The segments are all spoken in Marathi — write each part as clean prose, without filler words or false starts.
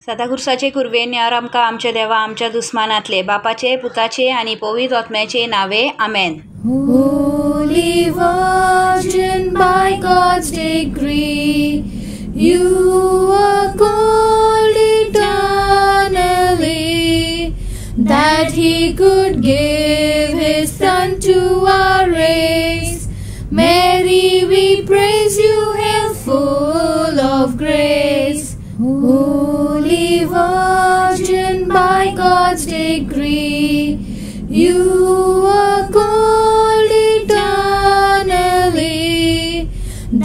सदाखुर्साचे कुरवेन यार आमकां आमचे देवा आमच्या दुस्मानातले बापाचे पुताचे आणि पवित्र आत्म्याचे नावे आमेन. Holy Virgin, by God's decree, you were called eternally, that He could give His Son to our race. Mary, we praise you, hail full of grace. Holy Virgin, by God's decree, you were called eternally,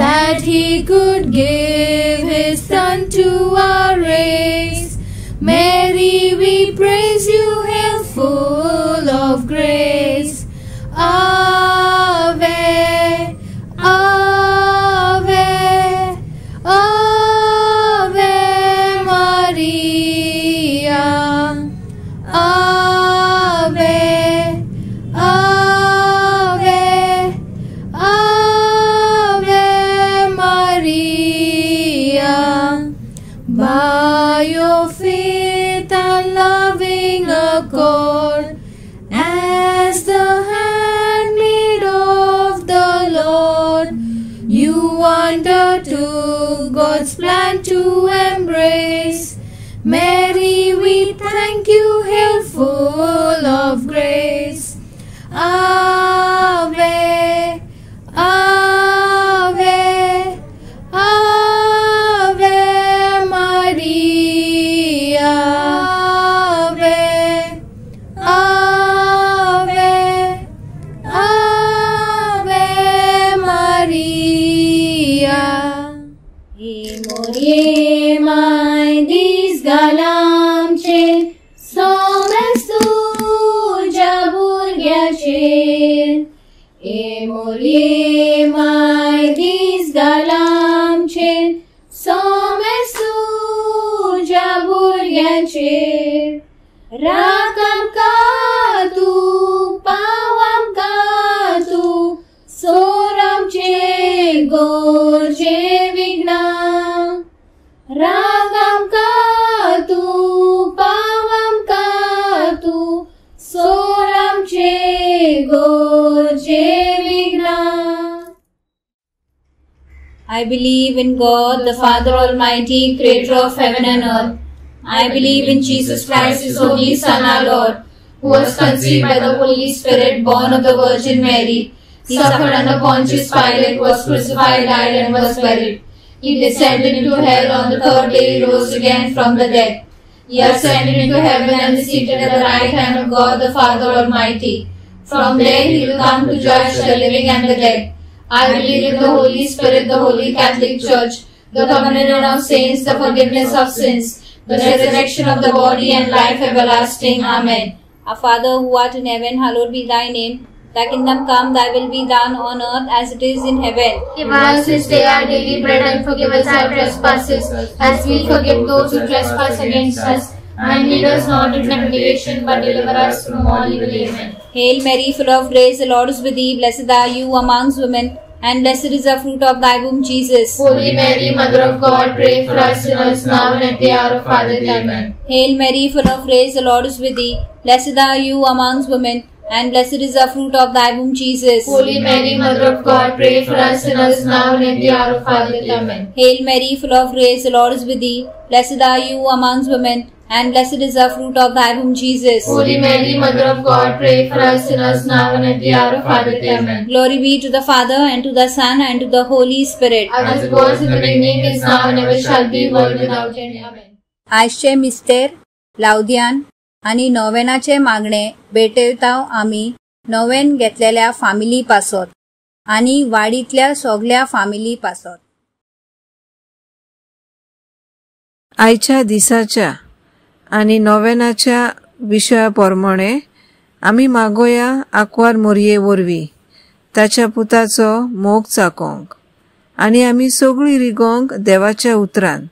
that He could give His Son to our race. Mary, we praise you, hail full of grace. Ave, Ave, Ave Maria. Ave, Ave, Ave Maria. By your faith and loving accord, as the handmaid of the Lord, you undertook God's plan to embrace. Mary, we thank you, hail full of grace. Ave, Ave, Ave Maria. Ave, Ave, Ave Maria. Morie mai dis galamche, somes tuja burgyache. Morie mai dis galamche, somes tuja burgyache. Rakam ka tu, pawam ka tu, soram che gorje vigna. Ragam ka tu, pavam ka tu, soram che gorje vigna. I believe in God, the Father Almighty, creator of heaven and earth. I believe in Jesus Christ, His only Son, our Lord, who was conceived by the Holy Spirit, born of the Virgin Mary. He suffered under Pontius Pilate, was crucified, died, and was buried. He descended into hell. On the third day He rose again from the dead. He ascended into heaven and is seated at the right hand of God the Father Almighty. From there He will come to judge the living and the dead. I believe in the Holy Spirit, the Holy Catholic Church, the communion of saints, the forgiveness of sins, the resurrection of the body and life everlasting. Amen. Our Father who art in heaven, hallowed be Thy name. Thy kingdom come, Thy will be done on earth as it is in heaven. Give us this day our daily bread, and forgive us our trespasses, as we forgive those who trespass against us. And lead us not into temptation, but deliver us from all evil. Amen. Hail Mary, full of grace, the Lord is with thee. Blessed are you amongst women, and blessed is the fruit of thy womb, Jesus. Holy Mary, Mother of God, pray for us sinners now and at the hour of our death. Amen. Hail Mary, full of grace, the Lord is with thee. Blessed are you amongst women, and blessed is the fruit of thy womb, Jesus. Holy Mary, Mother of God, pray for us sinners now and at the hour of our death. Amen. Hail Mary, full of grace, the Lord is with thee. Blessed are you amongst women, and blessed is the fruit of thy womb, Jesus. Holy Mary, Mother of God, pray for us sinners now and at the hour of our death. Amen. Glory be to the Father, and to the Son, and to the Holy Spirit. As it was in the beginning, is now, and ever shall be, world without end. Amen. आजचे मिस्तेर लावद्यान आणि नोवेनाचे मागणे भेटयताव आम्ही नोवेन घेतलेल्या फामिली पासत आणि वाडीतल्या सगळ्या फामिली पासत. आयच्या दिसाच्या आणि नोवेनाच्या विशया प्रमाणे आम्ही मागोया आंकवार मोरये वरवीं ताच्या पुताचो मोग चाकोंक आणि आम्ही सगळी रिगोंक देवाच्या उतरान,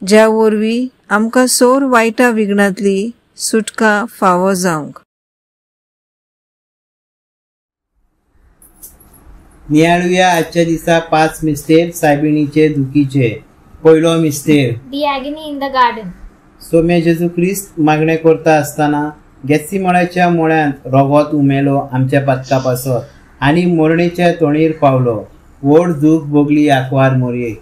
ज्या वरवीं आमकां सोर वायटा विघ्नांतली सुटका फावो जावंक. नियाळुया आजच्या दिसा 5 मिस्तेर सायबिणीचे दुखीचे. पयलो मिस्तेर The agony in the garden. सोमे जेजू ख्रिस्त मागणे करता आसतना गेत्सिमोनाच्या मोळ्यांत रगत उमेलो आमच्या पदका पासत आनी मरणेच्या तोणीर पावलो. व्हड दूख भोगली आंकवार मोरये.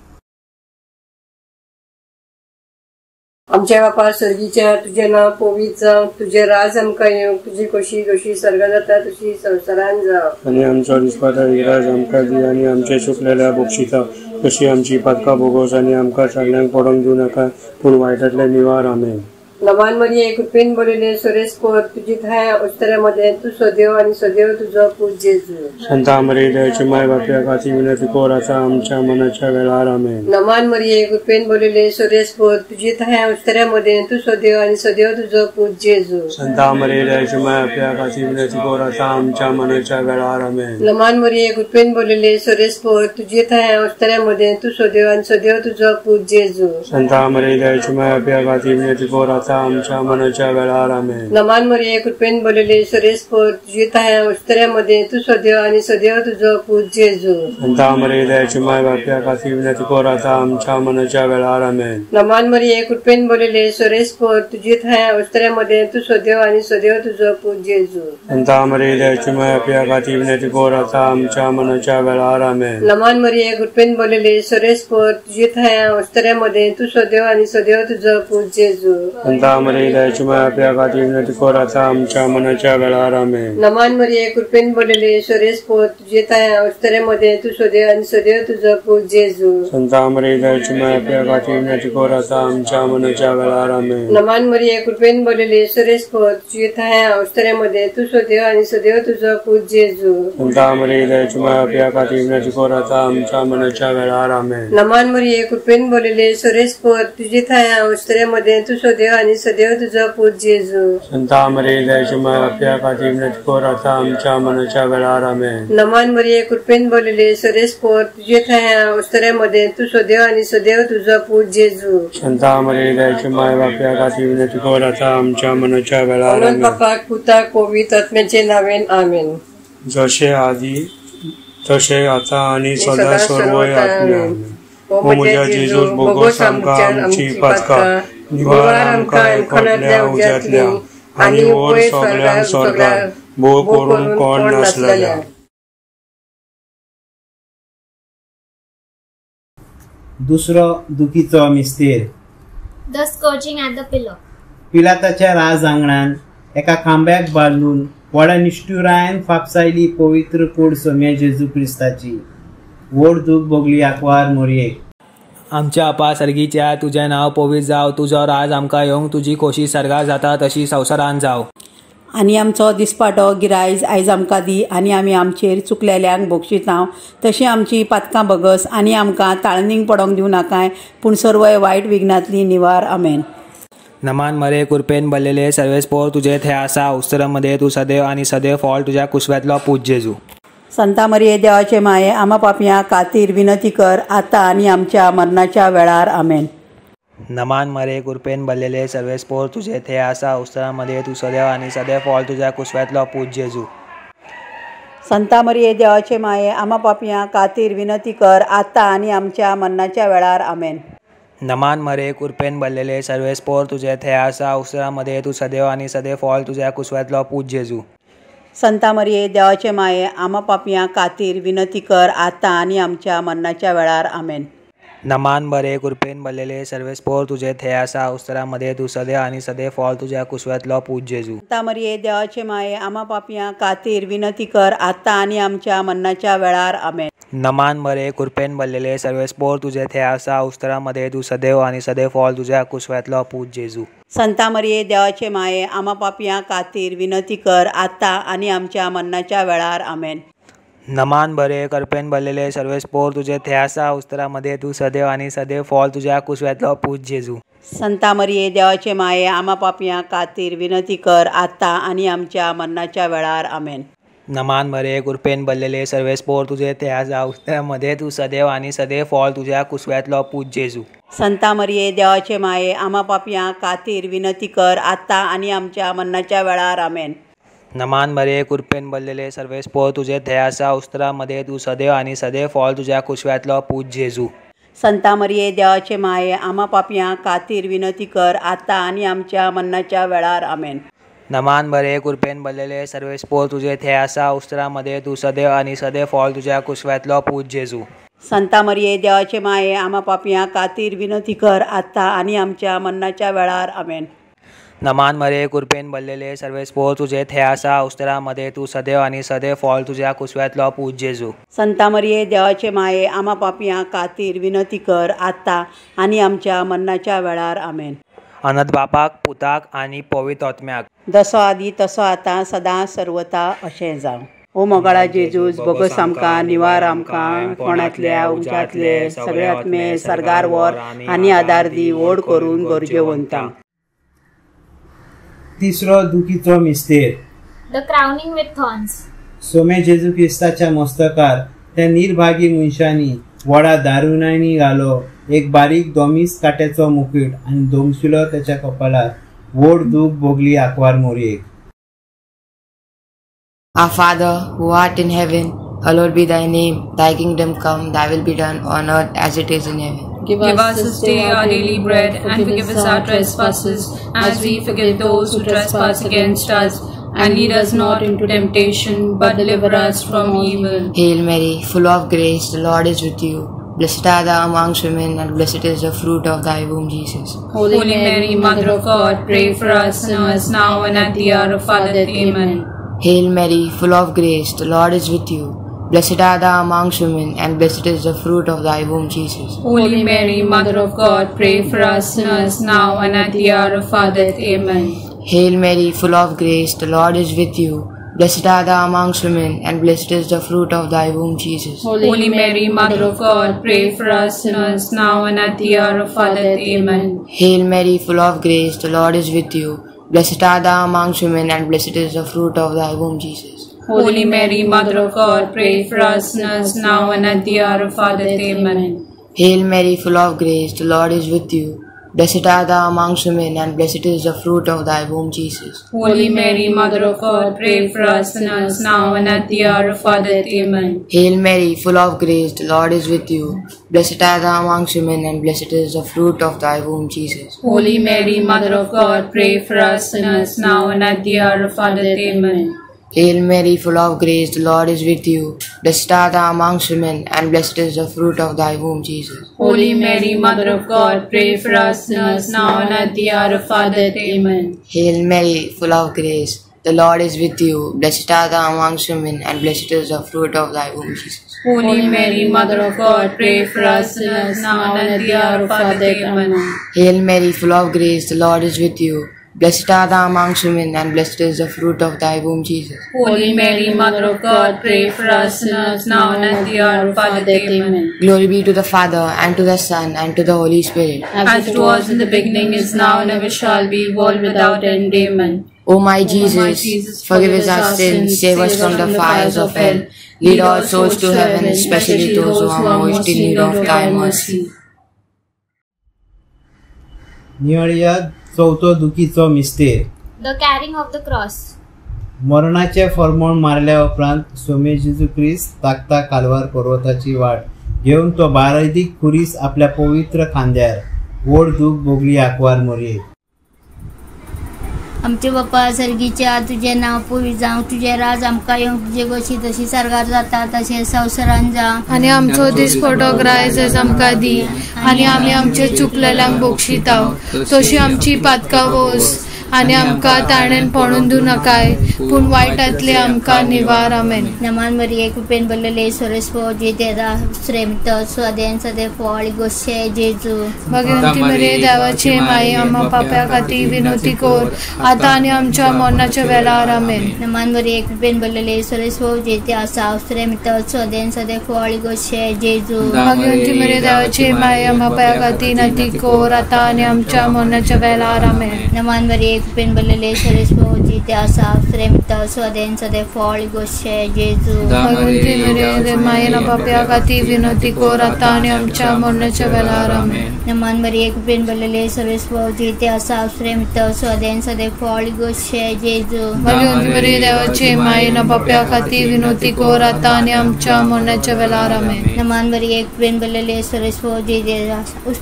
आमच्या बापा सर्गीच्या तुझे नाव पवित्र जावं, तुझे राज आमकां येवं, तुजी कशी जशी स्वर्गात जाता तशी संवसारान जावं. आनी आमचो दिसपट्टो विराज आमकां दी आनी आमचे चुकलेल्या बक्षिता तशी आमची पदकां भोगोस आनी आमकां सगळ्यांक पडोंक दिवं नाका पूण वायटांतले निवार. आमेन. नमान मरिये कृपेन बोलिले सुरेश कोर तुझी थाय अस्तऱ्यामध्ये तू सदैव आणि सदैव तुझो पूज जेजू. संता मरिये देवाची माय बापया खातीर विनंती कर आता आमच्या मनाच्या वेळार. आमेन. नमान मरिये कृपेन बोलिले सुरेश कोर तुझी थाय अस्तऱ्यामध्ये तू सदैव आणि सदैव तुझो पूज जेजू. संता मरिये देवाची माय बापया खातीर विनंती कर आता आमच्या मनाच्या वेळार. आमेन. नमान मरिये कृपेन बोलिले सुरेश कोर तुझी थाय अस्तऱ्यामध्ये तू सदैव आणि सदैव तुझो पूज जेजू. संता मरिये देवाची माय बापया खातीर विनंती कर आता आमच्या मनाच्या वेळार. आमेन. नमान मरिये कृपेन बोलिले सुरेश कोर तुझी थाय अस्तऱ्यामध्ये तू सदैव आणि सदैव तुझो पूज जेजू. संता मरिये देवाची माय बापया खातीर विनंती कर आता आमच्या मनाच्या वेळार. आमेन. नमान मरिये कृपेन बोलिले सुरेश कोर तुझी थाय अस्तऱ्यामध्ये तू सदैव आणि सदैव तुझो पूज जेजू. संता मरिये देवाची माय बापया खातीर विनंती कर आता आमच्या मनाच्या वेळार. आमेन. नमान मरिये कृपेन बोलिले सुरेश कोर तुझी थाय अस्तऱ्यामध्ये तू सदैव आणि सदैव तुझो पूज जेजू. संता मरिये देवाची माय बापया खातीर विनंती कर आता आमच्या मनाच्या वेळार. आमेन. नमान मरिये कृपेन बोलिले सुरेश कोर तुझी थाय अस्तऱ्यामध्ये तू सदैव आणि सदैव तुझो पूज जेजू. संता मरिये देवाची माय बापया खातीर विनंती कर आता आमच्या मनाच्या वेळार. आमेन. नमान मरिये कृपेन बोलिले सुरेश कोर तुझी थाय अस्तऱ्यामध्ये तू सदैव आणि सदैव तुझो पूज जेजू. संता मरिये देवाची माय बापया खातीर विनंती कर आता आमच्या मनाच्या वेळार. आमेन. नमान मरिये कृपेन बोलिले सुरेश कोर तुझी थाय अस्तऱ्यामध्ये तू सदैव आणि सदैव तुझो पूज जेजू. संता मरिये देवाची माय बापया खातीर विनंती कर आता आमच्या मनाच्या वेळार. आमेन. नमान मरिये कृपेन बोलिले सुरेश कोर तुझी थाय अस्तऱ्यामध्ये तू सदैव आणि सदैव तुझो पूज जेजू. संता मरिये देवाची माय बापया खातीर विनंती कर आता आमच्या मनाच्या वेळार. अनंत आमेन. बापाक पुताक पवित्र आत्म्याचे नावेन. आमेन. जशे आदी तशे आता आणि सदा सर्वय आत्म्यान. ओ म्हज्या जेजू भोगोस आमकां आमची पदकां निवार आमकां एकोणांतल्या उज्यांतली आनी वयर सगळ्यांक स्वर्गाक भोव करून कोण नासलेल्या. दुसरो दुखीचो मिस्तेर. The scourging at the pillar. पिलाताच्या राज आंगणान एका खांब्याक बांदून व्हडा निष्ठुरायेन फापसायली पवित्र कूड सोम्या जेजू क्रिस्ताची. व्हड दूख भोगली आंकवार मोरये. आमच्या आपा सर्गीच्या तुझें नाव पवित्र जाव, तुजो राज आमकां येवंक, तुजी खोशी सर्गाक जाता तशी संवसारान जाव. आनी आमचो दिसपाटो गिरायज आयज आमकां दी आनी आमी आमचेर चुकलेल्यांक बक्षिसांव तशी आमची पदकां बगस आनी आमकां ताळणीक पडोंक दिवं नाकाय पूण सर्वय वायट विघ्नांतली निवार. आमेन. नमान मरे कृपेन भरलेले सर्वेस्पोर तुझे थंय आसा उस्तरामध्ये तू सदैव आनी सदैव फॉल तुझ्या कुसव्यातलो पूज जेजू. संता मरिये देवाचे माये आमा पापयां खातीर विनंती कर आतां आनी आमच्या मरणाच्या वेळार. आमेन. नमान मरे कृपेन भरलेले सर्वेस्पोर तुझे थंय आसा उस्तरामध्ये तू सदैव आनी सदैव फॉल तुझ्या कुसव्यातलो पूज जेजू. संता मरिये देवाचे माये आमा पापयां खातीर विनंती कर आतां आनी आमच्या मरणाच्या वेळार. आमेन. नमान मरे कृपेन भरलेले सर्वेस्पोर तुझे थंय आसा उस्तरामध्ये तू सदैव आनी सदैव फॉल तुझ्या कुसव्यातलो पूज जेजू. संता मरिये देवाचे माये आमा पापयां खातीर विनंती कर आतां आनी आमच्या मरणाच्या वेळार. आमेन. नमान मरे कृपेन भरलेले सर्वेस्पोर तुझे थंय आसा उस्तरामध्ये तू सदैव आनी सदैव फॉल तुझ्या कुसव्यातलो पूज जेजू. संता मरिये देवाचे माये आमा पापयां खातीर विनंती कर आतां आनी आमच्या मरणाच्या वेळार. आमेन. नमान मरे कृपेन भरलेले सर्वेस्पोर तुझे थंय आसा उस्तरामध्ये तू सदैव आनी सदैव फॉल तुझ्या कुसव्यातलो पूज जेजू. संता मरिये देवाचे माये आमा पापयां खातीर विनंती कर आतां आनी आमच्या मरणाच्या वेळार. आमेन. नमान बरे कृपेन भरलेले सर्वेस्पोर तुझे थंय आसा उस्तरामध्ये तू सदैव आनी सदैव फॉल तुझ्या कुसव्यातलो पूज जेजू. संता मरिये देवाचे माये आमा पापयां खातीर विनंती कर आतां आनी आमच्या मरणाच्या वेळार. आमेन. नमान मरे कृपेन भरलेले सर्वेस्पोर तुझे थंय आसा उस्तरामध्ये तू सदैव आनी सदैव फॉल तुझ्या कुसव्यातलो पूज जेजू. संता मरिये देवाचे माये आमा पापयां खातीर विनंती कर आतां आनी आमच्या मरणाच्या वेळार. आमेन. नमान मरे कृपेन भरलेले सर्वेस्पोर तुझे थंय आसा उस्तरामध्ये तू सदैव आनी सदैव फॉल तुझ्या कुसव्यातलो पूज जेजू. संता मरिये देवाचे माये आम्हा पापयांक खातीर विनंती कर आता आनी आमच्या मरणाच्या वेळार आमेन. नमान बरे कृपेन भरलेले सर्वेस्पोर तुझे थे आसा उस्तरामध्ये तू सदैव आणि सदैव फॉल तुझ्या कुशव्यातलो पूज जेजू. संता मरिये देवाचे माये आम्हा पापयांक खातीर विनंती कर आता आनी आमच्या मरणाच्या वेळार आमेन. नमान मरे कृपेन भरलेले सर्वेस्पोर तुझे थे आसा उस्तरामध्ये तू सदैव आणि सदैव फॉल तुझ्या कुशव्यातलो पूज जेजू. संता मरिये देवाचे माये आम्हा पापयांक खातीर विनंती कर आता आनी आमच्या मरणाच्या वेळार आमेन. अनंत बापाक पुताक आणि पवित्र आत्म्याक जसो आदी तसो आता सदां सर्वता अशें जावं. ओ मोगाळा जेजूस बोगस आमकां निवार आमकां कोणातल्या उज्यांतले सगळे आत्मे सरगार व्हर आनी आदार दी ओड करून गरजेवंतां. तिसरो दुखीचो मिस्तेर. The crowning with thorns. सोमे जेजू क्रिस्ताच्या मस्तकार त्या निर्भागी मनशांनी व्हडा दारुणांनी घालो एक बारीक दोमीस काट्याचो मुकुट आनी दोमशिलो त्याच्या कपाळार व्हड दूख भोगली आंकवार मोरयेक. Our Father, who art in heaven, hallowed be thy name. Thy kingdom come, thy will be done on earth as it is in heaven. Give us this day our daily bread, and forgive us our trespasses, as we forgive those who trespass against us. And lead us not into temptation, but deliver us from evil. Hail Mary, full of grace, the Lord is with you. Blessed are thou amongst women, and blessed is the fruit of thy womb, Jesus. Holy Mary, Mother of God, pray for us sinners, now and at the hour of our death. Amen. Hail Mary, full of grace, the Lord is with you. Blessed are thou amongst women, and blessed is the fruit of thy womb, Jesus. Holy Mary, Mother of God, pray for us sinners, now and at the hour of our death. Amen. Hail Mary, full of grace, the Lord is with you. Blessed are thou amongst women, and blessed is the fruit of thy womb, Jesus. Holy Mary, Mother of God, pray for us sinners, now and at the hour of our death. Amen. Hail Mary, full of grace, the Lord is with you. Blessed are thou amongst women, and blessed is the fruit of thy womb, Jesus. Holy Mary, Mother of God, pray for us sinners, now and at the hour of our death. Amen. Hail Mary, full of grace, the Lord is with you. Blessed are thou amongst women, and blessed is the fruit of thy womb, Jesus. Holy Mary, Mother of God, pray for us sinners, now and at the hour of our death. Amen. Hail Mary, full of grace, the Lord is with you. Blessed are thou amongst women, and blessed is the fruit of thy womb, Jesus. Holy Mary, Mother of God, pray for us sinners, now and at the hour of our death. Amen. Hail Mary, full of grace, the Lord is with you. Blessed are thou amongst women, and blessed is the fruit of thy womb, Jesus. Holy Mary, Mother of God, pray for us sinners, now and at the hour of our death. Amen. Hail Mary, full of grace, the Lord is with you. Blessed are thou amongst women, and blessed is the fruit of thy womb, Jesus. Holy Mary, Mother of God, pray for us sinners, now and at the hour of our death. Amen. Hail Mary, full of grace, the Lord is with you. Blessed are thou amongst women, and blessed is the fruit of thy womb, Jesus. Holy Mary, Mother of God, pray for us sinners, now and at the hour of our death. Amen. Glory be to the Father, and to the Son, and to the Holy Spirit. As it was in the beginning, is now, and ever shall be, world without end. Amen. O my Jesus, forgive us our sins, save us from the fires of hell. Lead all souls to heaven, especially those who are most in need of thy mercy. निवळ्यात चौथो दुखीचो मिस्तेर. The carrying of the cross. मरणाचे फर्मोण मारल्या उपरांत सोमे जेजू ख्रिस्त ताकता कालवार पर्वताची वाट घेऊन तो बारादीक खुरीस आपल्या पवित्र खांद्यार व्हड दूख भोगली आंकवार मोरयेक. आमचे बाप्पा सर्गीच्या तुझे नाव पवित्र जावं, तुझे राज आमकां येवंक, तुजे कशी तशी सरकार जाता तशें संवसारान जावं. आनी आमचो दिसपटो रायज आमकां दी, आनी आमी आमचे चुकलेल्यांक बक्षिताव, तशी आमची पातकां वोस, आनी आमकां ताणेन पडून दिवं नाकाय, पूण वायटांतले आमकां निवार. आमेन. नमान मरिये कृपेन भरलेले सर्वेस्पोर जेतेदा श्रेमत सदेन सदे फळ गोशे जेजू. भगवंती मरिये देवाचे माये आम्हा पाप्या खातीर विनंती कर आता आनी आमच्या मरणाच्या वेळार. आमेन. नमान मरिये कृपेन भरलेले सर्वेस्पोर जेते आसा श्रेमत सदेन सदे फळ गोशे जेजू. भगवंती मरिये देवाचे माये आम्हा पाप्या खातीर विनंती कर आता आनी आमच्या मरणाच्या वेळार. आमेन. नमान मरिये कृपेन भरलेले सर्वेस्पोर जिथे आसा प्रेमित स्वदेन सदे फॉल गोष्ट जेजू भगवंती मेरे मायेना पाप्या खाती विनंती कोर आता आणि आमच्या मरणाच्या वेळार आमेन. नमान बरी एक पेन बलले सर्वेस भाव जिथे आसा प्रेमित स्वदेन सदे फॉल गोष्ट जेजू भगवंती मेरे देवाचे मायेना पाप्या खाती विनंती कोर आता आणि आमच्या मरणाच्या वेळार आमेन. नमान बरी एक पेन बलले सर्वेस भाव जिथे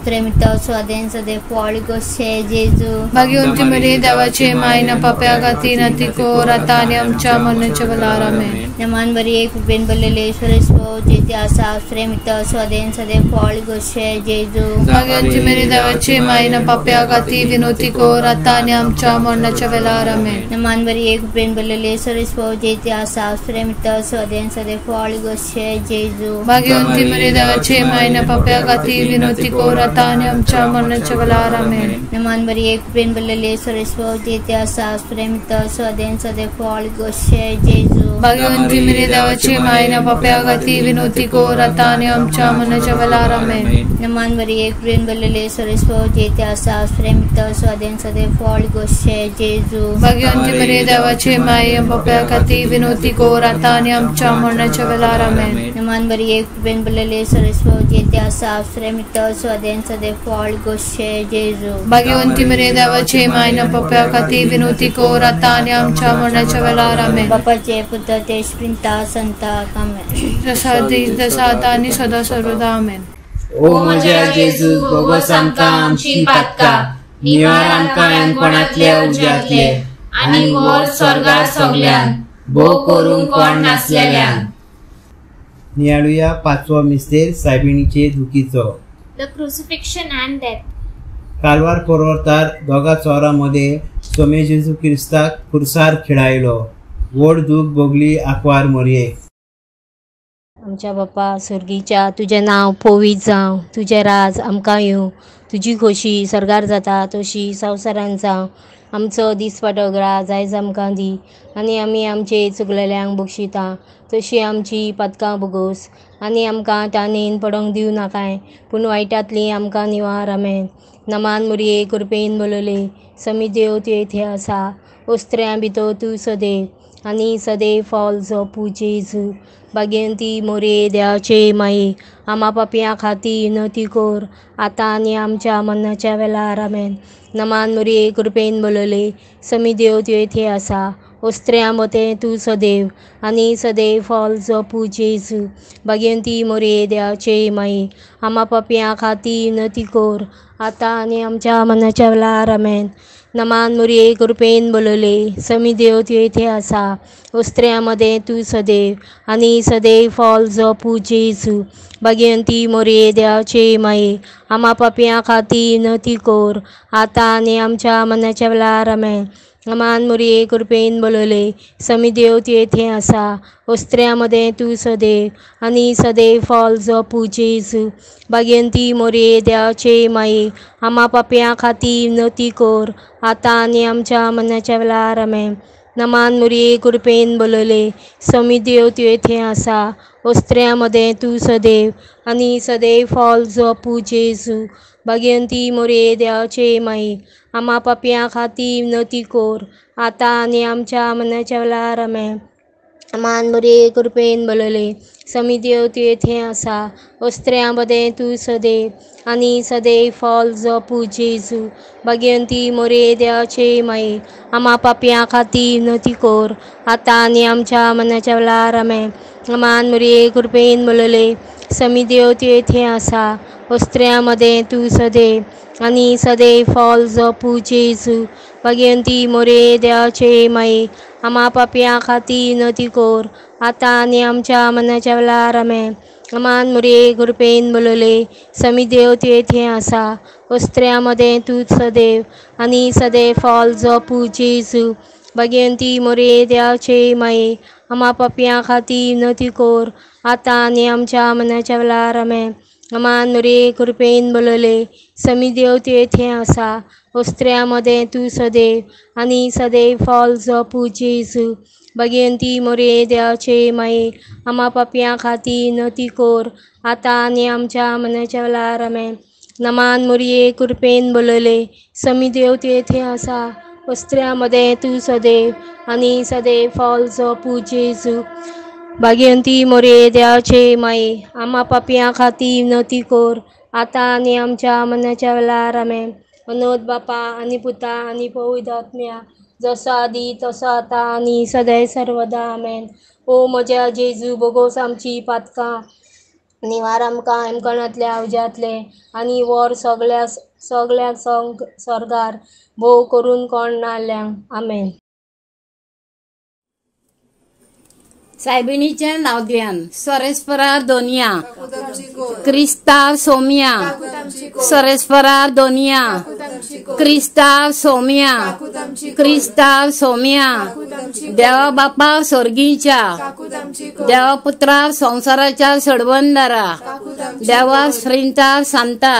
प्रेमित स्वदेन सदे फॉल गोष्ट जेजू भगवंती मेरे देवाचे मायेना पाप्या खाती विनंती कोर आता आणि आमच्या मरणाच्या वेळार आमेन. नमान बरी एक पेन बलले सर्वेस भाव जिथे आसा प्रेमित स्वदेन सदे फॉल गोष्ट जेजू भगवंती मेरे देवाचे मायेना पाप्या खाती विनंती कोर आता आणि आमच्या मरणाच्या वेळार आमेन. नमान बरी एक पेन बलले सर्वेस भाव जिथे आसा प्रेमित स्वदेन सदे फॉल गोष्ट जेजू भगवंती मेरे देवाचे मायेना पाप्या खाती विनंती कोर आता आणि आमच्या मरणाच्या वेळार आमेन. नमान बरी एक पेन बलले सर्वेस भाव जिथे आसा प्रेमित स्वदेन सदे फॉल गोष्ट जेजू भगवंती मेरे देवाचे मायेना पाप्या खाती विनंती कोर आता आणि आमच्या मरणाच्या वेळार आमेन. नमान बरी एक पेन बलले सर्वेस भाव जिथे आसा प्रेमित स्वदेन सदे फॉल गोष्ट जेजू भगवंती मेरे देवाचे मायेना पाप्या खाती विनंती कोर आता आणि आमच्या मरणाच्या वेळार आमेन. नमान बरी एक पेन बलले सर्वेस भाव जिथे आसा प्रेमित स्वदेन सदे फॉल गोष्ट जेजू भगवंती मेरे देवाचे मायेना पाप्या खाती विनंती कोर आता आणि आमच्या मरणाच्या वेळार आमेन. बापाचे पुत्र ते स्प्रिंता संता आमेन. जसा आता आणि सदा सर्वदा आमेन. ओ म्हज्या जेजू बोगस आमकां आमची पातका निवार आमकां एनपणांतले उज्यांतले आनी व्हर स्वर्गार सोगल्यान भोव करूंक कोण नासलेल्यान. नियाळुया पाचवो मिस्तेर सायबिणीचे दुखीचो. The crucifixion and death. Kalwar पर्वतार दोगा चोरां मदें सोमे जेजू क्रिस्ताक खुर्सार खिळायलो. व्हड दूख भोगली आंकवार मोरये. आमच्या बापा सुर्गीच्या तुझें नांव पवित्र जावं, तुझें राज आमकां येवं, तुजी खोशी सरगार जाता तशी संवसारांत जावं. आमचो दिसपाटो ग्रास आयज आमकां दी आनी आमी आमचे चुकलेल्यांक बक्षिता तशी आमची पातकां बोगोस आनी आमकां ताणेन पडोंक दिवं नाकाय पूण वायटांतली आमकां निवार आमेन. नमान मुरये कृपेन बोलले समी देव तूं येथे आसा ओस्त्र्यां भितर तूं सदैव आनी सदैव फॉल जो जेजू भाग्यवंती मोरये देवाचे माये आमा पापयां खातीर विनंती कोर आतां आनी आमच्या मरणाच्या वेळार आमेन. नमान मुरये कृपेन बोलले समी देव तूं येथे आसा ओस्त्र्यां मतें तूं सदैव आनी सदैव फॉल जो जेजू भाग्यवंती मोरये देवाचे माये आमा पापयां खातीर विनंती कोर आतां आनी आमच्या मरणाच्या वेळार आमेन. नमान मुरये कृपेन बोलले समी देव तूं येथे आसा ओस्त्र्यां मदें तूं सदैव आनी सदैव फॉल जो जेजू भाग्यवंती मोरये देवाचे माये आमा पापयां खातीर विनंती कोर आतां आनी आमच्या मरणाच्या वेळार आमेन. नमान मुरये कृपेन बोलले समी देव तूं येथे आसा ओस्त्र्यां मदें तूं सदैव आनी सदैव फॉल जो जेजू भाग्यवंती मोरये देवाचे माये आमा पापयां खातीर विनंती कोर आतां आनी आमच्या मरणाच्या वेळार आमेन. नमान मुरये कृपेन बोलले समी देव तूं येथे आसा ओस्त्र्यां मदें तूं सदैव आनी सदैव फॉल जो जेजू भाग्यवंती मोरये देवाचे माये आमा पापयां खातीर विनंती कोर आतां आनी आमच्या मरणाच्या वेळार आमेन. नमान मुरये कृपेन बोलले समी देव तूं येथे आसा ओस्त्र्यां मदें तूं सदैव आनी सदैव फॉल जो जेजू भाग्यवंती मोरये देवाचे माये आमा पापयां खातीर विनंती कोर आतां आनी आमच्या मरणाच्या वेळार आमेन. नमान मुरये कृपेन बोलले समी देव तूं येथे आसा ओस्त्र्यां मदें तूं सदैव आनी सदैव फॉल जो जेजू भाग्यवंती मोरये देवाचे माये आमा पापयां खातीर विनंती कोर आतां आनी आमच्या मरणाच्या वेळार आमेन. नमान मुरये कृपेन बोलले समी देव तूं येथे आसा ओस्त्र्यां मदें तूं सदैव आनी सदैव फॉल जो जेजू भाग्यवंती मोरये देवाचे माये आमा पापयां खातीर विनंती कोर आतां आनी आमच्या मरणाच्या वेळार आमेन. नमान मुरये कृपेन बोलले समी देव तूं येथे आसा ओस्त्र्यां मदें तूं सदैव आनी सदैव फॉल जो जेजू भाग्यवंती मोरये देवाचे माये आमा पापयां खातीर विनंती कोर आतां आनी आमच्या मरणाच्या वेळार आमेन. नमान मुरये कृपेन बोलले समी देव तूं येथे आसा वस्त्रामध्ये तू सदैव आणि सदैव फॉलचो पूज जेजू भाग्यवंती मोरे देवाचे माई आम्हा पापियां खातीर विनवती कोर आता आणि आमच्या मनाच्या वेळार आमेन. मनोद बापा आणि पुता आणि पवित्र आत्म्या जसो आदी तसो आता आणि सदैव सर्वदा आमेन. ओ म्हज्या जेजू बोगोस आमची पातकां निवार आमकां हेमकणांतल्या उज्यांतले आणि वर सगळ्या सर्गार भोव करून कोण नाल्यांक. आमेन. सायबिणीचे नावद्यान सोरेस्परार दोनिया क्रिस्ताव सोमिया सोरेस्परार दोनिया क्रिस्ताव सोमिया क्रिस्ताव सोमिया देवा बापा स्वर्गीच्या देवा पुत्रा संसाराच्या सडवंदारा देवा श्रींतार सांता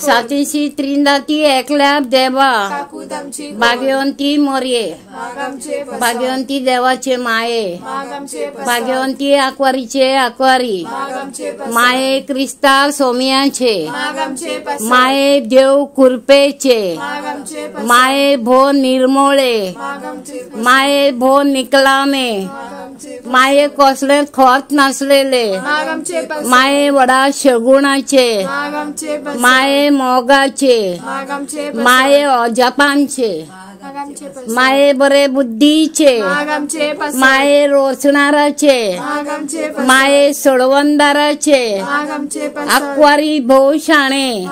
सातीशी त्रिंदाती एकल्याप देवा भाग्यवंती मोरये भाग्यवंती देवाचे माये भाग्यवंती आकवारीचे आकवारी माये क्रिस्ताव सोमियाचे माये देव कुरपेचे माये भो निर्मोळे माये भो निकलामे माये कसले खोत नासलेले माये वडा शगुणाचे माये मोगाचे माये अजापांचे माये बरे बुद्धीचे माये रोचणाराचे माये सोडवंदाराचे आकवारी भोवशाणे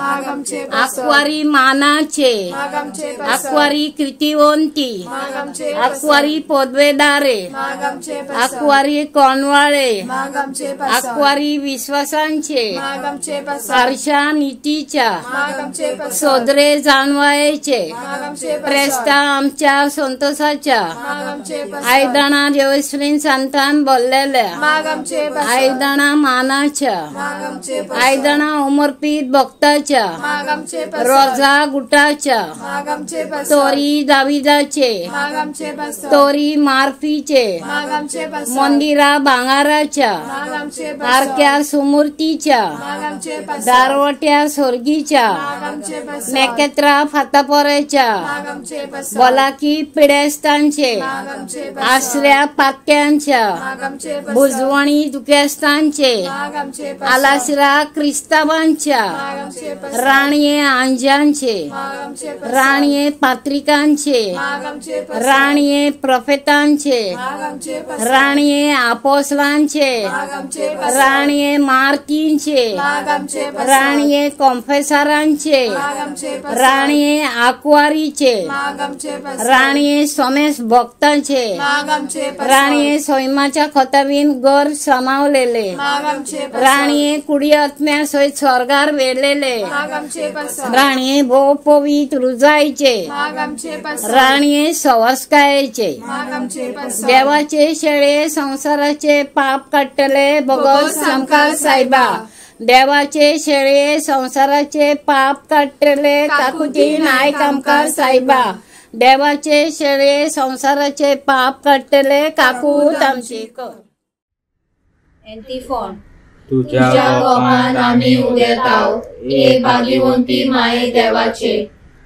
आकवारी मानाचे आकवारी कृतिवंती आकवारी पदवेदारे आकवारी कोणवाळे आकवारी विश्वासांचे हर्षा नीतीच्या सोदरे जाणवायचे प्रेस्ता आमच्या संतोषाच्या आयदणा देवश्रीन संतान बोललेल्या आयदणा मानाच्या आयदणा उमरपीत भक्ताच्या रोजा गुटाच्या तोरी दाविदाचे तोरी मार्फीचे मंदिरा भांगाराच्या आरक्या सुमूर्तीच्या दारवट्या स्वर्गीच्या मेकेत्रा फातापोरेच्या बोलाकी पिडेस्तांचे आसऱ्या पाक्यांच्या भुजवणी दुखेस्तांचे आलाशिरा क्रिस्तावांच्या राणये आंजांचे राणये पात्रिकांचे राणये प्रोफेतांचे राणये आपोसलांचे राणये मार्तींचे राणये कॉन्फेसरांचे राणये आकवारीचे राणये सोमेश भक्तांचे राणये स्वयंमाच्या खतावीन घर समावलेले राणये कुडी आत्म्या सहित स्वर्गार वेलेले राणये भो पवित्र रुजायचे राणये सवस्कायचे देवाचे शेळे संसाराचे पाप काढतले भगवत आमकां सायबा देवाचे शेळे संसाराचे पाप काढतले काकुती नायक आमकां सायबा देवाचे शेळे संसाराचे पाप काढतले काकूत आमची कर. एंटिफोन तुझ्या गोमान आम्ही उदेताव ए भाग्यवंती माये देवाचे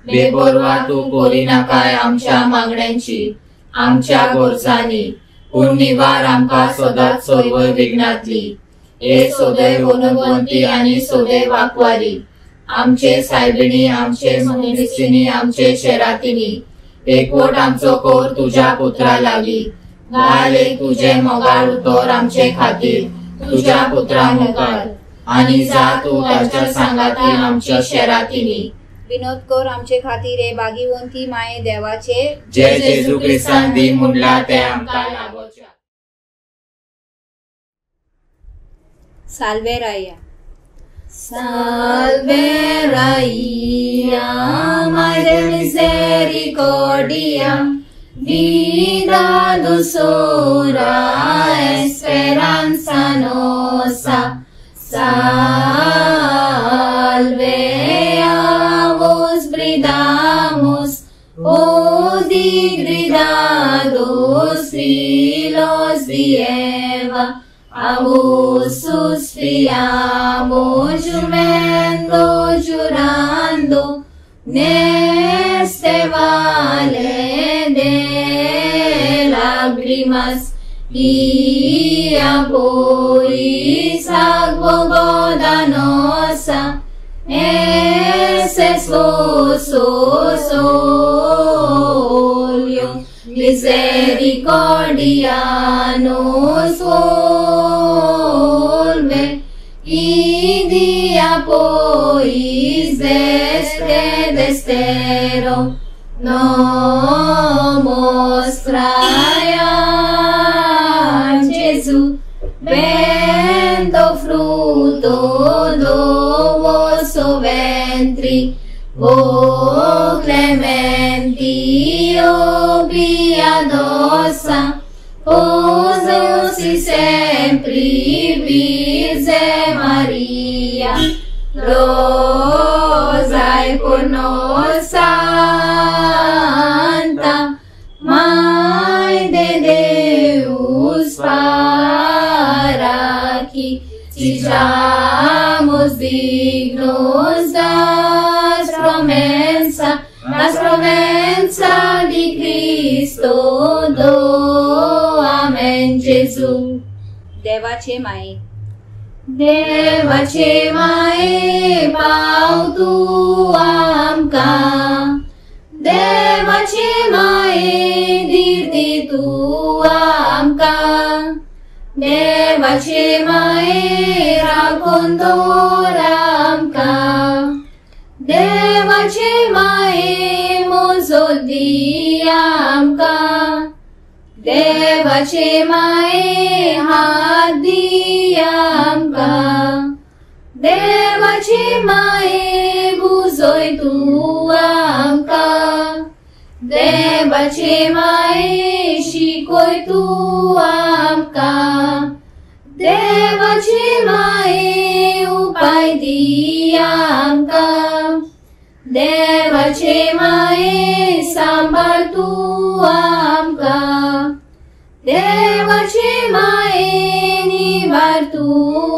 बेपरवा तू कोरी नाकाय आमच्या मागण्यांची आमच्या गोरसांनी पूण निवार आमकां सदांच सर्व विघ्नातली ए सदैव गुणवंती आणि सदैव आकवारी आमचे सायबिणी आमचे मनीसिनी आमचे शेरातिनी एकवट आमचो कोर तुझ्या पुत्रा लागली घाले तुझे मोगाळ उतोर आमचे खातीर तुझ्या पुत्रा मुखार आणि जा तू ताच्या सांगाती आमच्या शेरातिनी विनोद कोर आमचे खातीर ए भाग्यवंती माये देवाचे जे जेजू ख्रिस्तान दी मुडला ते आमकां लागोच्या. Salve Raya. Salve Raya, Madre Misericordia, vida dulzura, esperanza nosa. Salve a vos bridamos, oh digridados filos de Eva. A vos suspiramos, jurando, nesta triste vale de lágrimas y apois agua danosa, ese esposo solio misericordia nos volve, y día pois deste destero no mostraia Jesús bendito fruto do vosso ventre, o clementi, o piadosa, pousou-se sempre Virgem Maria, rosai por nós, Santa Mãe de Deus, para que sejamos dignos das promessas de Cristo do Amém Jesus. देवाचे माये देवाचे माये पाव तू आमका, देवाचे माये दिर्ती तू आमका, देवाचे माये राखून दवर आमका, देवाचे माये मोजोत दी आमका, देवाचे माये हात दी आमका, देवाचे माये बुजोय तू आमका, देवाचे माये शिकोय तू आमका, देवाचे माये उपाय दी आमका, देवाचे माये सांभाळ तू आमका, देवाचे माये निभार तू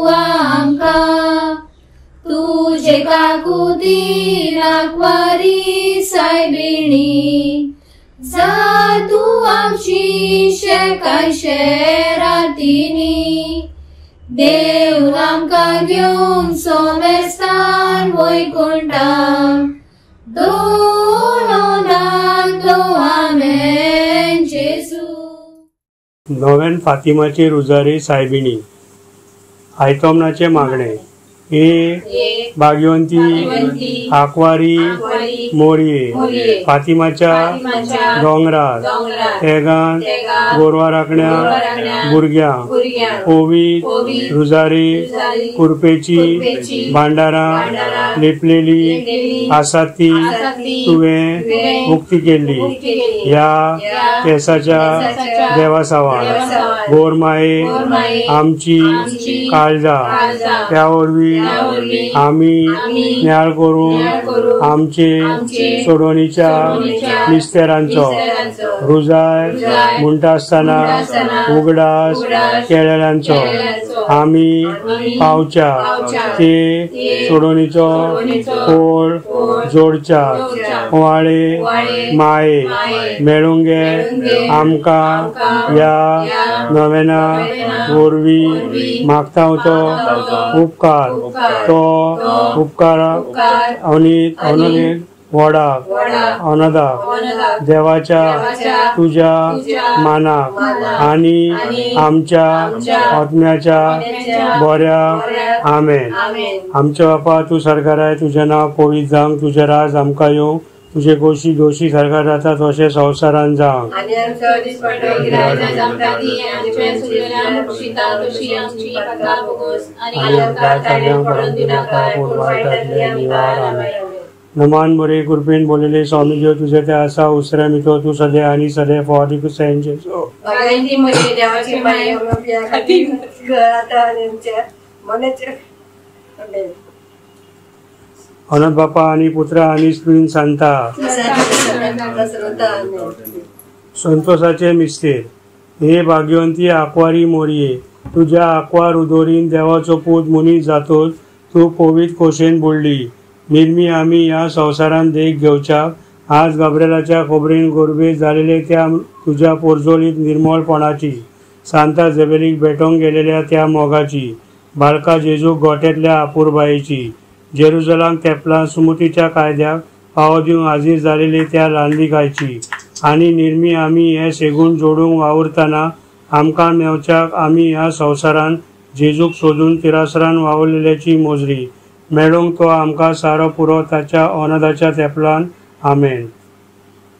आमका, तुझे काकुती नाकवारी सायबिणी, जा तू आमची शेकाय शेरातीनी, देव आमका घेऊन सोमेस्तान वैकुंठां, दोनो नांदलो आमेन जेसू. नव्यान फातिमाची रुजारी सायबिणी. आयतोमनाचे मागणे. एक भाग्यवंती आकवारी मोरये फातिमाच्या दोंगरार तेगान गोरवां राखण्या भुरग्यांक पोवीत रुजारी कुरपेची भांडारां लेपलेली आसात ती तुवें मुक्ती केल्ली. ह्या केसाच्या देवासावान गोरमाये आमची काळजा त्या वरवीं आम्ही न्याय करून आमचे सोडवणीच्या निस्तेरांचो रुजाय म्हणटा आसतना उगडास केलेल्यांचो आम्ही पावच्या ते सोडवणीचो पोळ जोडच्या ओवाळे माये मेळुंगे आमकां या नवेना वरवीं मागता तो उपकार तो उपकार अवनीत वडाक अनदाक देवाच्या तुझ्या मानाक आनी आमच्या आत्म्याच्या बऱ्या आमेन. आमच्या बापा तू सरकार आहे, तुझे नाव पवित्र जावंक, तुझे राज आमकां येवंक, तुझे गोशी दोशी सरकार जाता तशें संवसारान जावंक. नमान बरे कृपेन बोललेले स्वामी देव तुझे ते आसा उसरा मितो तू सदैव आणि सदैव फॉर सेंजेस. अनंत बापा आणि पुत्र आणि स्त्रीन सांता संतोषाचे मिस्तेर. हे भाग्यवंती आकवारी मोरये तुझ्या आकवार उदोरीन देवाचो पूत मुनीस जातोच तू पवित्र खोशेन बुडली. निर्मी आम्ही या संवसारान देख घेवच्या आज गब्रेलाच्या खोबरीन गोरबेज झालेले त्या तुझ्या पोरजोलीत निर्मळपणाची, सांता झबेलीक भेटोंक गेलेल्या त्या मोगाची, बाळका जेजूक गोठ्यातल्या अपूर्बायेची, जेरुजलाम तेपला सुमतीच्या कायद्याक पावो दिवंक हाजीर झालेली त्या लांडलिकायची, आणि निर्मी आमी हे सेगून जोडूंक वावुरतना आमकां मेवच्याक आमी ह्या संवसारान जेजूक सोदून तिरासरान वावुरलेल्याची मोजरी मेळोंक तो आमकां सारो पुरो ताच्या अनदाच्या तेपलान. आमेन.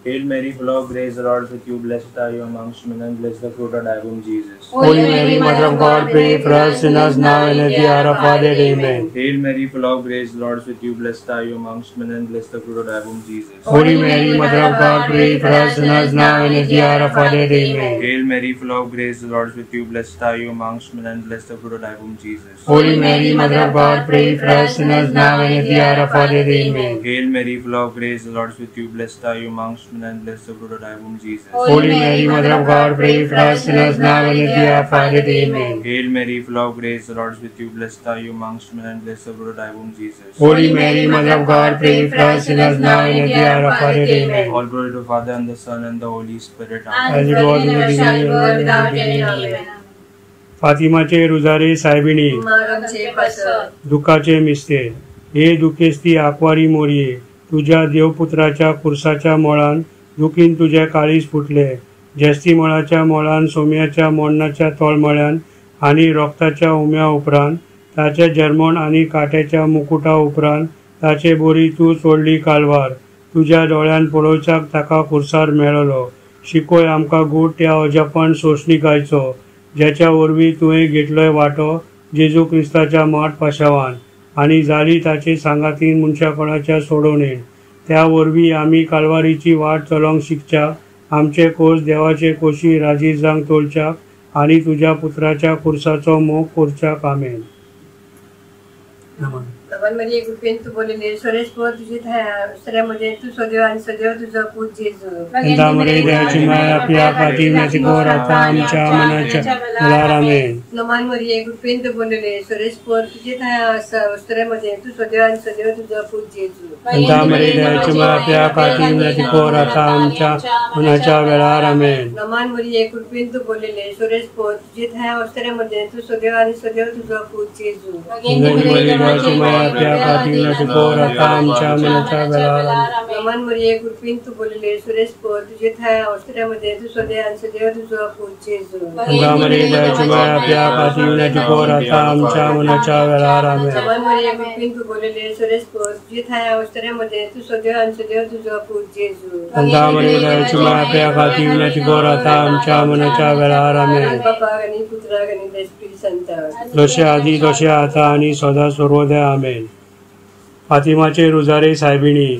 Hail Mary, full of grace, the Lord is with you. Blessed are you amongst women, and blessed the fruit of thy womb, Jesus. Holy Mary, Mother of God, pray for us sinners now and at the hour of our death. Amen. Hail Mary, full of grace, the Lord is with you. Blessed are you amongst women, and blessed the fruit of thy womb, Jesus. Holy Mary, Mother of God, pray for us sinners now and at the hour of our death. Amen. Hail Mary, full of grace, the Lord is with you. Blessed are you amongst women, and blessed the fruit of thy womb, Jesus. Holy Mary, Mother of God, pray for us sinners now and at the hour of our death. Amen. Hail Mary, full of grace, the Lord is with you. Blessed are you amongst women, and blessed the fruit of thy womb, Jesus. Holy Mary, Mother of God, pray for us sinners now and at the hour of our death. Amen. Hail Mary, full of grace, the Lord is with you. Blessed are you amongst women, and blessed the fruit of thy womb, Jesus. Holy Mary, Mother of God, pray for us sinners now and at the hour of our death. Amen. All glory to the Father, and the Son, and the Holy Spirit. As it was in the beginning. फातिमाचे रुजारे साहेबिणी, दुखाचे मिस्तेर, हे दुखेस्ती आकवारी मोरये, तुझ्या देवपुत्राच्या कुर्साच्या मोळान दुखीन तुझे काळीज फुटले. जेस्ती मळाच्या मोळान सोम्याच्या मोडणाच्या तळमळ्यान आणि रोगताच्या उम्या उपरांत, ताचे जर्मण आणि काट्याच्या मुकुटा उपरांत ताचे बोरी तू सोडली कालवार. तुझ्या दोळ्यान पळोवच्याक ताका कुर्सार मेळलो. शिकोय आमकां गूढ त्या अजापण सोंसणिकायचो, ज्याच्या वरवीं तुवें घेतलोय वांटो जेजू क्रिस्ताच्या माट पाशावान, आणि जाली ताचे सांगातीन मनशापणाच्या सोडवणेन. त्या वरवीं आमी कालवारीची वाट चलोंक शिकच्या, आमचे खोस देवाचे खोशी राजीर जांक तोलच्याक, आणि तुझ्या पुत्राच्या कुर्साचो मोग करच्याक. आमेन. म्हणजे कृपेन तू बोलले सोरेश्वर तुझी दुसऱ्यामध्ये तू सदैव आणि सदैव तुझा पूज जेजू. देवाची माया आपल्या पाठीमाची गोर आता आमच्या मनाच्या वेळार. आमेन. नमान मरिये कृपेन तू बोलले सोरेश्वर तुझी दुसऱ्यामध्ये तू सदैव आणि सदैव तुझा पूज जेजू. देवाची माया आपल्या पाठीमाची गोर आता आमच्या मनाच्या वेळार. आमेन. नमान मरिये कृपेन तू बोलले सोरेश्वर तुझी दुसऱ्यामध्ये तू सदैव आणि सदैव तुझा पूज जेजू. देवाची माया आपल्या पाठीमाची गोर आता आमच्या मनाच्या वेळार. नमान मरिये कृपेन तू बोलले सोरेश्वर तुझी दुसऱ्यामध्ये तू सदैव आणि सदैव तुझा पूज जेजू. देवाची माया आपल्या पाठीमाची गोर आता आमच्या मनाच्या वेळार. आमेन. नमान मरिये कृपेन तू बोलले सोरेश्वर तुझी दुसऱ्यामध्ये तू सदैव आणि सदैव तुझा पूज जेजू. देवाची माया आपल्या पाठीमाची गोर आता आमच्या मनाच्या वेळार. आमेन. बापा गणी पुत्रा गणी देशप्रिय संत, जसे आधी तसे आता आणि सदा सर्वदा. आमेन. फातिमाचे रुजारे साहेबिणी,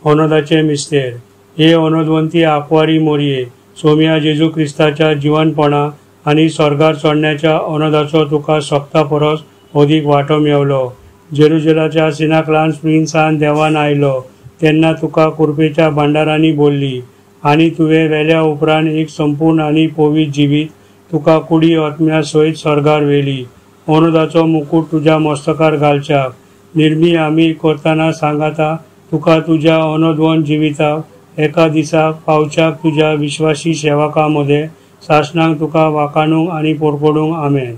ओनदाचे मिस्तेर, हे ओनदवंती आकवारी मोरये, सोम्या जेजू क्रिस्ताच्या जिवनपणा आणि स्वर्गार चडण्याच्या ओनदाचो तुका सप्ता परस अधिक वांटो मेवलो. जेरुजलाच्या सिनाक्लान स्प्रिंग्सान देवान आयलो तेन्ना तुका कुरपेच्या भांडारांनी बोलली, आणि तुवें वेल्या उपरांत एक संपूर्ण आणि पवित्र जिवीत तुका कुडी आत्म्या सयत स्वर्गार वेली. ओनदाचो मुकुट तुझ्या मस्तकार घालच्याक निर्मी आमी करतना सांगाता तुका तुझ्या ओनदवन जिविताक एका दिसाक पावच्याक तुझ्या विश्वासी सेवकांमध्ये सासणांक तुका वाकाणूंक आणि पोरपडूंक. आमेन.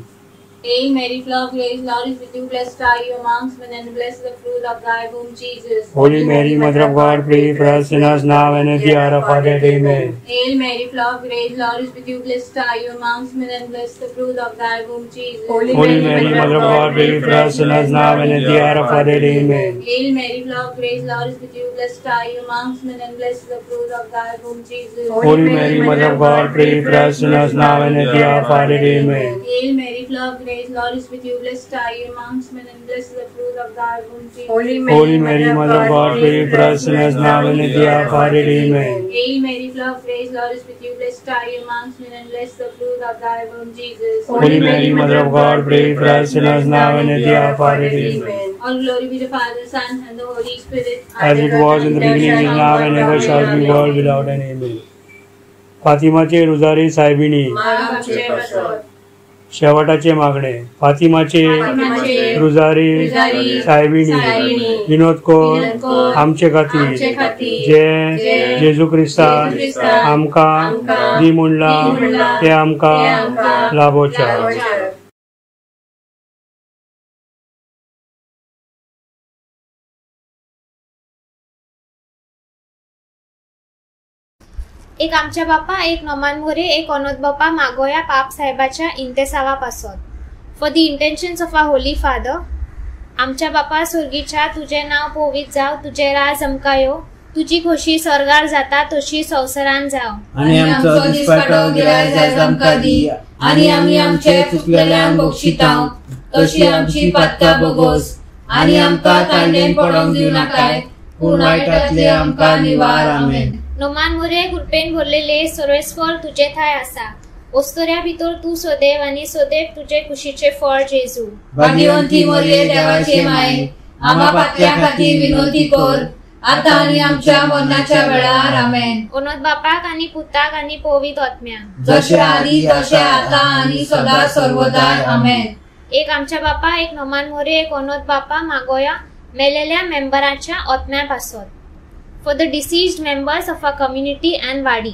Hail Mary, full of grace, Lord is with you. Blessed are you amongst women, and blessed the fruit of thy womb, Jesus. Holy Mary, Mother of God, pray for us sinners now and at the hour of our death. Amen. Hail Mary, full of grace, Lord is with you. Blessed are you amongst women, and blessed the fruit of thy womb, Jesus. Holy Mary, Mother of God, pray for us sinners now and at the hour of our death. Amen. Hail Mary, full of grace, Lord is with you. Blessed are you amongst women, and blessed the fruit of thy womb, Jesus. Holy Mary, Mother of God, pray for us sinners now and at the hour of our death. Amen. Hail Mary, full of grace, Lord is with you. Blessed are you amongst men, and blessed the fruit of thy womb, Jesus. Holy Mary, Mother of God, pray for us sinners now and at the hour of our death. Amen. Hail Mary, full of grace, Lord is with you. Blessed are you amongst men, and blessed the fruit of thy womb, Jesus. Holy Mary, Mother of God, pray for us sinners now and at the hour of our death. Amen. All glory be to Father, Son, and the Holy Spirit. As it was in the beginning, is now, and ever shall be, world without end. Amen. फातिमाचे रुजारे साहेबिणी, शेवटाचे मागणे फातिमाचे रुजारी सायबिणी विनोद कोर आमचे खातीर जे जेजू क्रिस्ता आमकां दी म्हणला ते आमकां लाभोच्या. एक आमच्या बापा, एक नोमान मोरे, एक अनोद बापा मागोया पाप साहेबाच्या इंतेसावा पासत. For the intentions of our holy father. आमच्या बापा सुर्गीच्या तुझे नाव पवित्र जाव, तुझे राज अमका येव, तुझी खोशी स्वर्गार जाता तशी संवसारान जाव. आणि आमचो दिसपाटो गिराय आयज आमकां दी, आणि आमी आमचे चुकलेल्यांक बक्षितांव, तशी आमची पातकां बोगोस, आणि आमकां तांडेन पडोंक दिव नाकाय, पूण वायटांतले आमकां निवार. आमेन. नोमान मोरे कृपेन भरलेले सर्वेस्वर तुझे थाय आसा. ओस्तोऱ्या भितर तू सोदेव, आणि सोदेव तुझे कुशीचे फळ जेजू. भाग्यवंती मोरये देवाचे माय, आम्हा पातल्या खातीर विनोदी कर, आता आणि आमच्या मरणाच्या वेळार. आमेन. अनोद बापाक आणि पुताक आणि पवित्र आत्म्या, जशे आदी तशे आता आणि सदा सर्वदाय. आमेन. एक आमच्या बापा, एक नोमान मोरे, एक अनोद बापा मागोया मेलेल्या मेंबराच्या आत्म्या पासत. For the deceased members of our community and वाडी.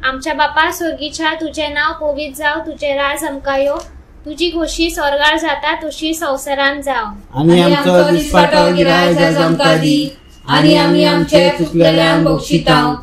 आमच्या बापा स्वर्गीच्या तुझे नाव पवित्र जाव, तुझे राज अमका येव, तुझी खोशी स्वर्गार जाता तशी संवसारान जाव. आणि आमचो दिसपाटो गिराय आयज आमकां दी, आणि आमी आमचे चुकलेल्यांक बक्षितांव,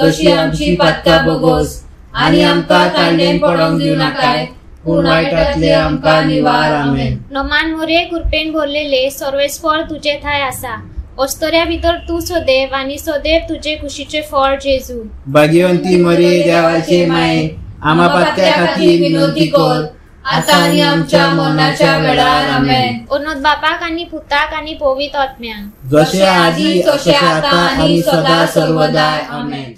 तशी आमची पातकां बोगोस, आणि आमकां तांडेन पडोंक दिव नाकाय, पूण वायटांतले आमकां निवार. आमेन. नोमान मोरे कृपेन भरलेले सर्वेस्वर तुझे थाय आसा. ओस्तोऱ्या भितर तू सोदेव, आणि सोदेव तुझे कुशीचे फळ जेजू. भाग्यवंती मोरये देवाचे माय, आम्हा पातल्या खातीर विनोदी कर, आता आणि आमच्या मरणाच्या वेळार. आमेन. अनोद बापाक आणि पुताक आणि पवित्र आत्म्या, जशे आदी तशे आता आणि सदा सर्वदाय. आमेन.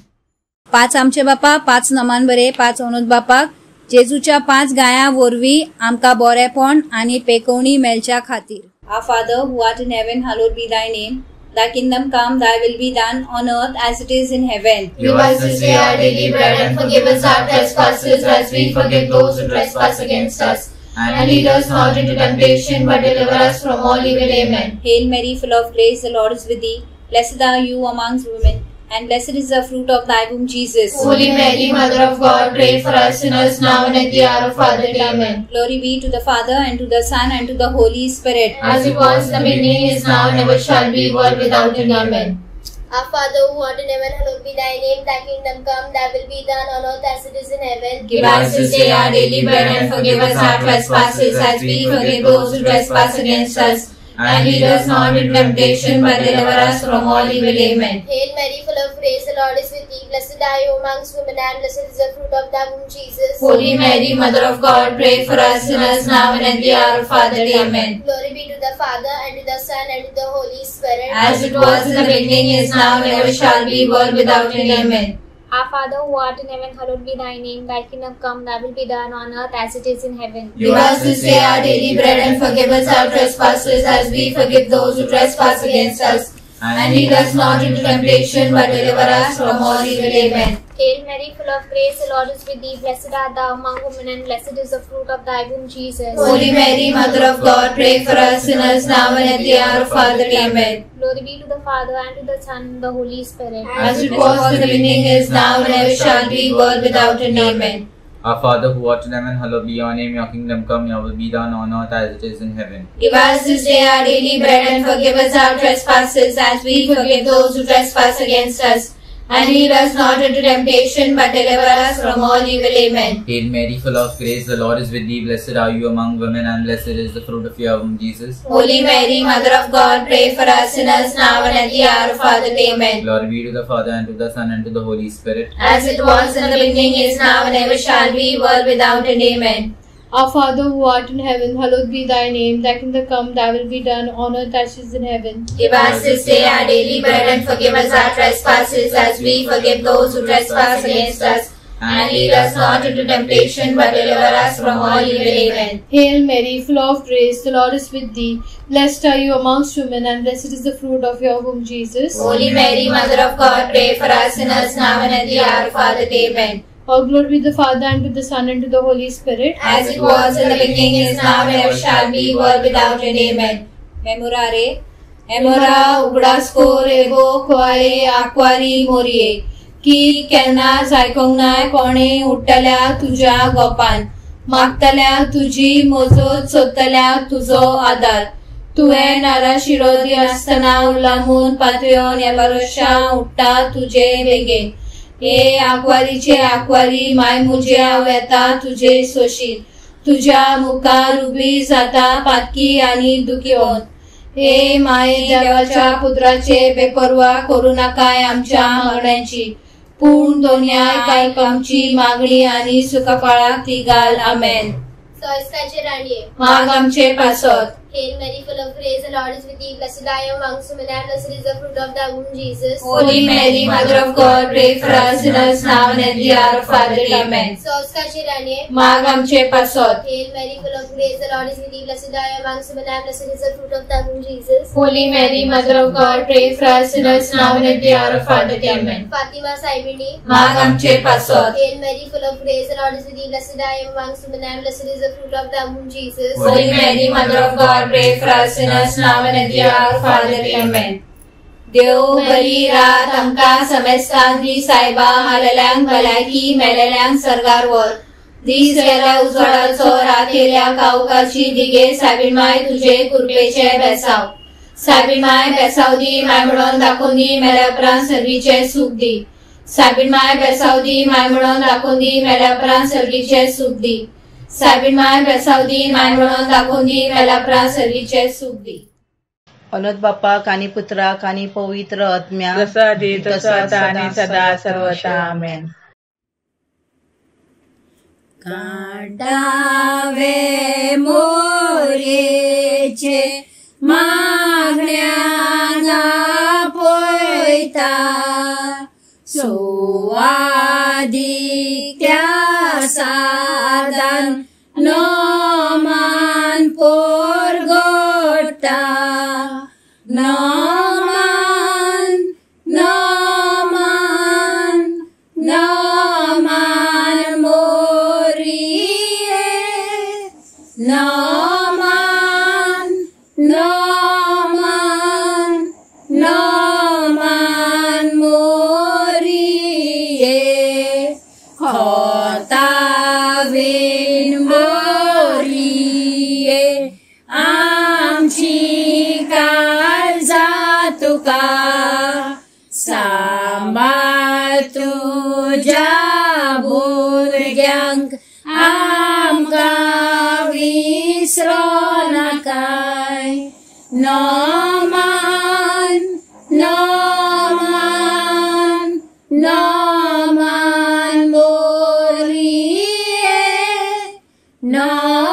5 आमचे बापा, 5 नमान बरे, 5 अनोद बापाक जेजूच्या 5 गायां वरवीं आमकां बरेपण आणि पेकवणी मेलच्या खातीर. Our Father who art in heaven, hallowed be thy name. Thy kingdom come, thy will be done on earth as it is in heaven. Give us this day our daily bread, and forgive us our trespasses as we forgive those who trespass against us. And lead us not into temptation, but deliver us from all evil. Amen. Hail Mary, full of grace, the Lord is with thee. Blessed are you amongst women, and blessed is the fruit of thy womb, Jesus. Holy Mary, Mother of God, pray for us sinners now and at the hour of our death. Amen. Glory be to the Father, and to the Son, and to the Holy Spirit. As it was in the beginning, is now, and ever shall be, world without end. Amen. Our Father who art in heaven, hallowed be thy name. Thy kingdom come, thy will be done on earth as it is in heaven. Give us this day our daily bread, and forgive us our trespasses as we forgive those who trespass against us. And lead us not into temptation, but deliver us from all evil. Amen. Hail Mary, full of grace, the Lord is with thee. Blessed are you amongst women, and blessed is the fruit of thy womb, Jesus. Holy Mary, Mother of God, pray for us sinners now and at the hour of our death. Amen. Glory be to the Father, and to the Son, and to the Holy Spirit. As it was in the beginning, is now, and ever shall be, world without end. Amen. Our Father who art in heaven, hallowed be thy name. Thy kingdom come, thy will be done on earth as it is in heaven. Give us this day our daily bread, and forgive us our trespasses as we forgive those who trespass against us. And lead us not into temptation, but deliver us from all evil. Amen. Hail Mary, full of grace, the Lord is with thee. Blessed art thou among women, and blessed is the fruit of thy womb, Jesus. Holy Mary, Mother of God, pray for us sinners now and at the hour of our death. Amen. Glory be to the Father, and to the Son, and the Holy Spirit. As it was in the beginning, is now, and ever shall be, world without end. Amen. Our Father who art in heaven, hallowed be your name. Your kingdom come, your will be done on earth as it is in heaven. Give us this day our daily bread, and forgive us our trespasses as we forgive those who trespass against us. And lead us not into temptation, but deliver us from all evil. Amen. Hail Mary, full of grace, the Lord is with thee. Blessed are you among women, and blessed is the fruit of your womb, Jesus. Holy Mary, Mother of God, pray for us sinners now and at the hour of our death. Amen. Glory be to the Father, and to the Son, and to the Holy Spirit. As it was in the beginning, is now, and ever shall be, world without end. Amen. Our Father who art in heaven, hallowed be thy name. Thy kingdom come, thy will be done on earth as it is in heaven. Give us this day our daily bread, and forgive us our trespasses as we forgive those who trespass against us. And lead us not into temptation, but deliver us from all evil. Amen. Hail Mary, full of grace, the Lord is with thee. Blessed are you amongst women, and blessed is the fruit of your womb, Jesus. Holy Mary, Mother of God, pray for us sinners now and at the hour of our death. Amen. All glory be to the Father, and to the Son, and to the Holy Spirit. As it was in the beginning, is now, and ever shall be, world without end. Amen. Memorare. Emora ugdasko rego koale akwari morie. की केन्ना जायकोंक नाय कोणे उठ्ठल्या तुझ्या गोपान मागतल्या तुझी मोजत सोदतल्या तुझो आदार तुवें नारा शिरोदी आसतना उलामून पातळ्योन ह्या भरोशा उठ्ठा तुझे बेगेन हे आकवारीचे आकवारी माय मुजे हांव येता तुझे सोशीत तुझ्या मुखार उबी जाता पातकी आनी दुखीवन हे माये देवाच्या पुत्राचे बेपरवा करू नाकाय आमच्या मागण्यांची पूर्ण दोन्याय कायक आमची मागणी आणि सुखफळाक ती घाल आमेन. सोयस्काचे राणीये माग आमचे पासत. Hail Mary, full of grace, the Lord is with thee. Blessed are you amongst women, and blessed is the fruit of thy womb, Jesus. Holy Mary, Mother of God, pray for us sinners now and at the hour of our death. Amen. सोयस्काचे राणीये माग आमचे पासत. Hail Mary, full of grace, the Lord is with thee. Blessed are you amongst women, and blessed is the fruit of thy womb, Jesus. Holy Mary, Mother of God, pray for us sinners now and at the hour of our death. Amen. Fatima Saibini माग आमचे पासत. Hail Mary, full of grace, the Lord is with thee. Blessed are you amongst women, and blessed is the fruit of thy womb, Jesus. Holy Mary, Mother of God, pray for us sinners now and at the hour of our death. Amen. देव बरी रात आमकां समेस्तान दी सायबा हालल्यांक भलायकी मेलेल्यांक सरगार वर दीस गेल्या उजवाडाचो रात येयल्या कावकाची दिगे साबीणमाय तुझे कृपेचे बेसाव साबीणमाय बेसाव दी माय म्हणून दाखोवन दी मेल्या उपरांत सर्गीचे सूख दी साबीणमाय बेसाव दी माय म्हणून दाखोवन दी मेल्या उपरांत सर्गीचे सूख दी साबीणमाय बेसाव दी माय म्हणून दाखोवन दी मेल्या उपरांत सर्गीचे सूख दी. अनोद बाप्पा कानी पुत्रा कानी पवित्र आत्म्या जसा आधी तसा आता आणि सदा सर्वथा आमेन. काढावे मोरेचे मागण्या पोयता सोवादित्या साधन नोमान पोरगोटा नोमान नोमान नोमान मोरिये नोमान नोमान नोमान मोरिये होतावेन मोरिये आमची काळजा तुका सांबाळ तुझ्या भुरग्यांक आमकां विसरो नाकाय नोमान नोमान नोमान मोरिये नोमान